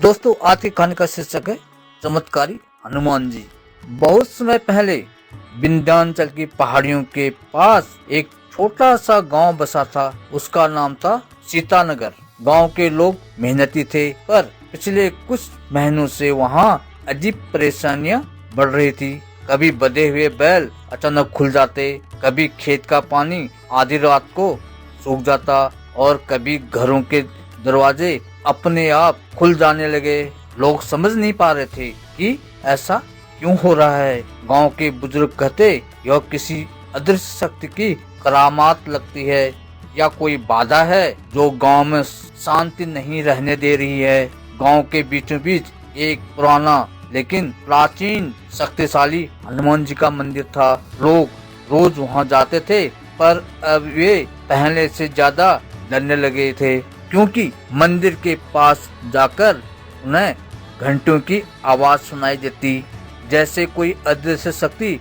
दोस्तों आज की कहानी का शीर्षक है चमत्कारी हनुमान जी। बहुत समय पहले विंध्याचल की पहाड़ियों के पास एक छोटा सा गांव बसा था। उसका नाम था सीतानगर। गांव के लोग मेहनती थे, पर पिछले कुछ महीनों से वहां अजीब परेशानियां बढ़ रही थी। कभी बंधे हुए बैल अचानक खुल जाते, कभी खेत का पानी आधी रात को सूख जाता और कभी घरों के दरवाजे अपने आप खुल जाने लगे। लोग समझ नहीं पा रहे थे कि ऐसा क्यों हो रहा है। गांव के बुजुर्ग कहते यह किसी अदृश्य शक्ति की करामात लगती है या कोई बाधा है जो गांव में शांति नहीं रहने दे रही है। गांव के बीचों बीच एक पुराना लेकिन प्राचीन शक्तिशाली हनुमान जी का मंदिर था। लोग रोज वहां जाते थे, पर अब वे पहले से ज्यादा डरने लगे थे, क्योंकि मंदिर के पास जाकर उन्हें घंटों की आवाज सुनाई देती, जैसे कोई अदृश्य शक्ति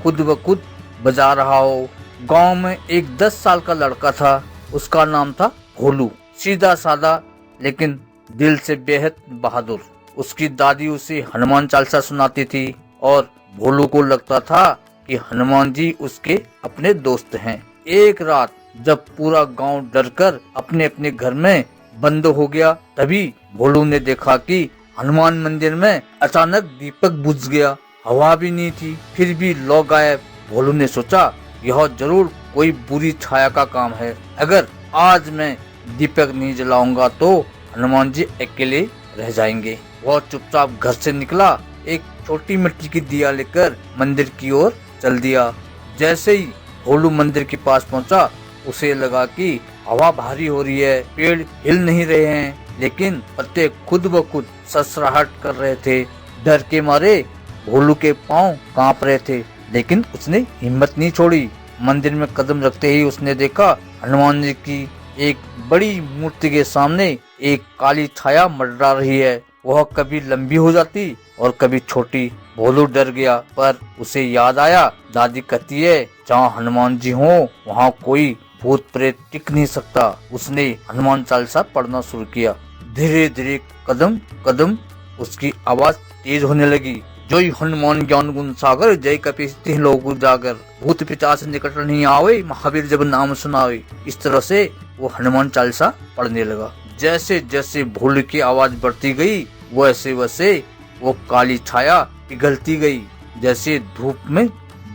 खुद ब खुद बजा रहा हो। गांव में एक 10 साल का लड़का था। उसका नाम था भोलू। सीधा साधा लेकिन दिल से बेहद बहादुर। उसकी दादी उसे हनुमान चालीसा सुनाती थी और भोलू को लगता था कि हनुमान जी उसके अपने दोस्त हैं। एक रात जब पूरा गांव डरकर अपने अपने घर में बंद हो गया, तभी भोलू ने देखा कि हनुमान मंदिर में अचानक दीपक बुझ गया। हवा भी नहीं थी, फिर भी लोग गायब। भोलू ने सोचा यह जरूर कोई बुरी छाया का काम है। अगर आज मैं दीपक नहीं जलाऊंगा तो हनुमान जी अकेले रह जाएंगे। वह चुपचाप घर से निकला, एक छोटी मिट्टी की दिया लेकर मंदिर की ओर चल दिया। जैसे ही भोलू मंदिर के पास पहुंचा, उसे लगा कि हवा भारी हो रही है, पेड़ हिल नहीं रहे हैं, लेकिन पत्ते खुद ब खुद ससराहट कर रहे थे। डर के मारे भोलू के पांव कांप रहे थे, लेकिन उसने हिम्मत नहीं छोड़ी। मंदिर में कदम रखते ही उसने देखा हनुमान जी की एक बड़ी मूर्ति के सामने एक काली छाया मंडरा रही है। वह कभी लंबी हो जाती और कभी छोटी। भोलू डर गया, पर उसे याद आया दादी कहती है जहाँ हनुमान जी हो वहाँ कोई भूत प्रेत टिक नहीं सकता। उसने हनुमान चालीसा पढ़ना शुरू किया। धीरे धीरे कदम कदम उसकी आवाज तेज होने लगी। जय हनुमान ज्ञान गुण सागर, जय कपीस लोक उजागर, भूत पिशाच निकट नहीं आवे, महावीर जब नाम सुनावे। इस तरह से वो हनुमान चालीसा पढ़ने लगा। जैसे जैसे भोलू की आवाज बढ़ती गई, वैसे वैसे वो काली छाया पिघलती गई, जैसे धूप में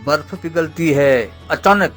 बर्फ पिघलती है। अचानक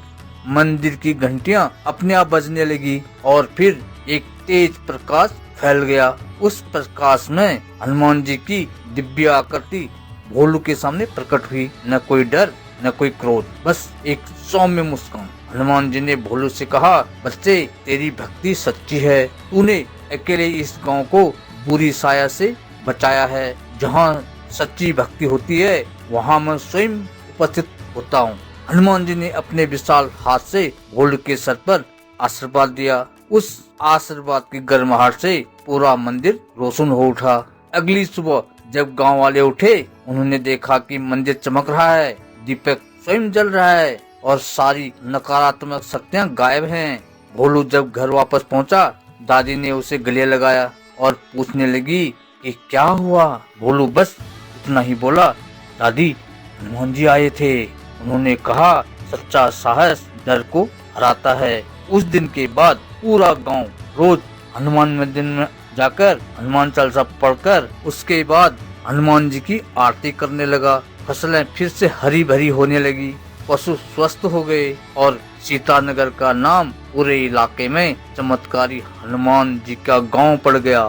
मंदिर की घंटियां अपने आप बजने लगी और फिर एक तेज प्रकाश फैल गया। उस प्रकाश में हनुमान जी की दिव्य आकृति भोलू के सामने प्रकट हुई। न कोई डर न कोई क्रोध, बस एक सौम्य मुस्कान। हनुमान जी ने भोलू से कहा, बच्चे तेरी भक्ति सच्ची है। तूने अकेले इस गांव को बुरी साया से बचाया है। जहाँ सच्ची भक्ति होती है वहाँ मैं स्वयं उपस्थित होता हूँ। हनुमान जी ने अपने विशाल हाथ से भोलू के सर पर आशीर्वाद दिया। उस आशीर्वाद की गर्माहट से पूरा मंदिर रोशन हो उठा। अगली सुबह जब गांव वाले उठे, उन्होंने देखा कि मंदिर चमक रहा है, दीपक स्वयं जल रहा है और सारी नकारात्मक शक्तियाँ गायब हैं। भोलू जब घर वापस पहुंचा, दादी ने उसे गले लगाया और पूछने लगी कि क्या हुआ। भोलू बस इतना ही बोला, दादी हनुमान जी आए थे। उन्होंने कहा सच्चा साहस डर को हराता है। उस दिन के बाद पूरा गांव रोज हनुमान मंदिर में जाकर हनुमान चालीसा पढ़कर उसके बाद हनुमान जी की आरती करने लगा। फसलें फिर से हरी भरी होने लगी, पशु स्वस्थ हो गए और सीतानगर का नाम पूरे इलाके में चमत्कारी हनुमान जी का गांव पड़ गया।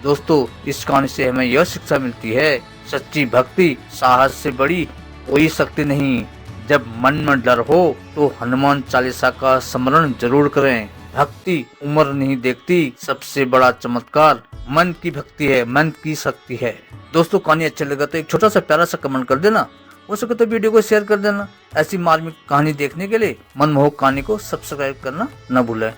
दोस्तों, इस कहानी से हमें यह शिक्षा मिलती है, सच्ची भक्ति साहस से बड़ी कोई शक्ति नहीं। जब मन में डर हो तो हनुमान चालीसा का स्मरण जरूर करें। भक्ति उम्र नहीं देखती, सबसे बड़ा चमत्कार मन की भक्ति है, मन की शक्ति है। दोस्तों, कहानी अच्छा लगा तो एक छोटा सा प्यारा सा कमेंट कर देना। हो सके तो वीडियो को शेयर कर देना। ऐसी मार्मिक कहानी देखने के लिए मनमोहक कहानी को सब्सक्राइब करना न भूलें।